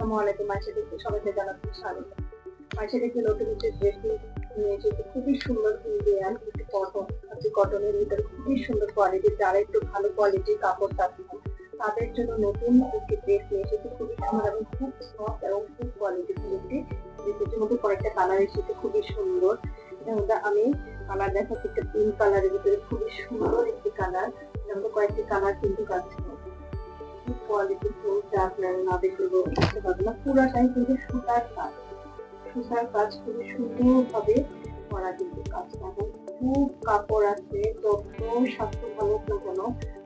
আসসালামু আলাইকুম। মাইশা থেকে সবাইকে জানাচ্ছি স্বাগত। মাইশা থেকে নতুন একটি ড্রেস নিয়ে এসেছি, খুবই সুন্দর ইন্ডিয়ান একটি কটন, কটনের ভিতরে খুবই সুন্দর কোয়ালিটি। যারা একটু ভালো কোয়ালিটির কাপড় চাচ্ছেন তাদের জন্য নতুন একটি ড্রেস নিয়ে এসেছি, খুবই সুন্দর এবং খুব সফট এবং খুব কোয়ালিটি একটি ড্রেসের মধ্যে কয়েকটা কালার এসেছে, খুবই সুন্দর। এটার মধ্যে আমি কালার দেখাচ্ছি, একটা পিঙ্ক কালারের ভিতরে খুবই সুন্দর একটি কালার। এটার মধ্যে কয়েকটি কালার কিন্তু আছে, কোয়ালিটি ফুল, যা আপনারা না দেখলে বুঝতে পারবেন না। পুরাটাই কিন্তু সুতার কাজ খুবই সুন্দর ভাবে করা, কিন্তু কাজটা এবং খুব কাপড় আছে, যত স্বাস্থ্য ভালো না কেন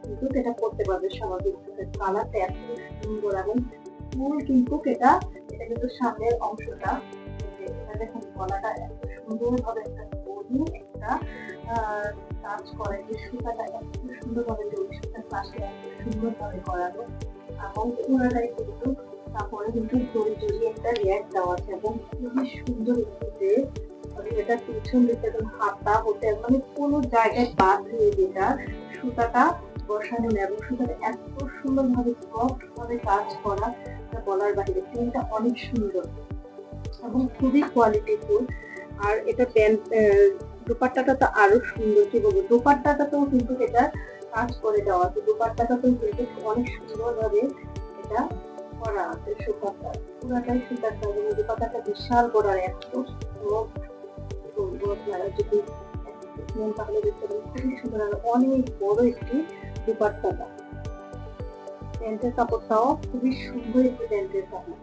কিন্তু এটা করতে পারবে স্বাভাবিক। কালারটা এত সুন্দর এবং ফুল কিন্তু এটা কিন্তু সামনের অংশটা, এটা দেখুন গলাটা এত সুন্দর ভাবে একটা বডি একটা কাজ করে, যে সুতাটা এত সুন্দর ভাবে সুতার পাশে এত সুন্দর ভাবে করানো এবং পুরোটাই কিন্তু কাপড়ে কিন্তু জড়ি একটা রেয়ার দেওয়া আছে এবং খুবই সুন্দর একটি ড্রেস। এটা পিছন দিকে একদম হাতা হতে মানে কোনো জায়গায় বাদ দিয়ে যেটা সুতাটা বসানো নেই এবং সুতাটা এত সুন্দর ভাবে সফট ভাবে কাজ করা, বলার বাহিরে। প্রিন্টটা অনেক সুন্দর এবং খুবই কোয়ালিটিফুল। আর এটা প্যান্ট দোপাট্টাটা তো আরো সুন্দর, কি বলবো, দোপাট্টাটাতেও কিন্তু এটা কাজ করে দেওয়া আছে, দোপাট্টাটাতেও কিন্তু অনেক সুন্দর ভাবে এটা করা আছে। সুতাটা পুরাটাই সুতার কাজ এবং দোপাট্টাটা বিশাল বড়, এত যদি তাহলে দেখতে পাবেন খুবই সুন্দর আর অনেক বড় একটি দোপাট্টাটা। প্যান্টের কাপড়টাও খুবই সুন্দর একটি প্যান্টের কাপড়,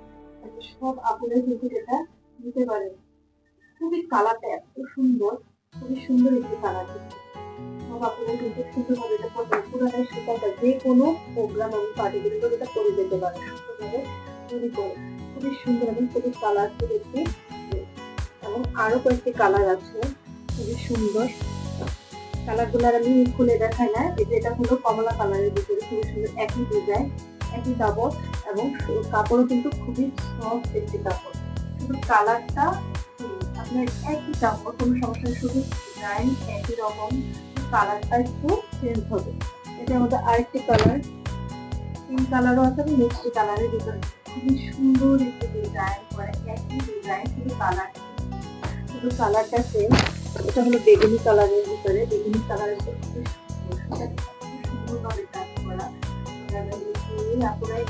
সব আপুরে কিন্তু এটা নিতে পারেন। খুবই কালারটা এত সুন্দর, খুবই সুন্দর একটি কালার, সব আপুরে কিন্তু সুন্দর ভাবে এটা পড়তে পুরাটাই সুতাটা, যে কোনো প্রোগ্রাম এবং পার্টি কিন্তু এটা করে যেতে পারে সুন্দরভাবে তৈরি করে। খুবই সুন্দর এবং খুবই কালারফুল একটি, এবং আরো কয়েকটি কালার আছে খুবই সুন্দর। কালার গুলো আমি খুলে দেখাই না, এটা হলো কমলা কালারের ভিতরে খুবই সুন্দর, একই ডিজাইন একই কাপড় এবং কাপড়ও কিন্তু খুবই সফট একটি কাপড়। শুধু কালারটা আপনার একই কাপড়, কোনো সমস্যা নেই, শুধু ডিজাইন একই রকম, কালারটা একটু চেঞ্জ হবে। এটার মধ্যে আরেকটি কালার, পিঙ্ক কালারও আছে এবং মিষ্টি কালারের ভিতরে খুবই সুন্দর একটি ডিজাইন করে, একই ডিজাইন শুধু কালারটা সেম। এটা হলো বেগুনি কালারের ভিতরে, বেগুনি কালারের খুবই সুন্দরভাবে কাজ করা, আপনারাই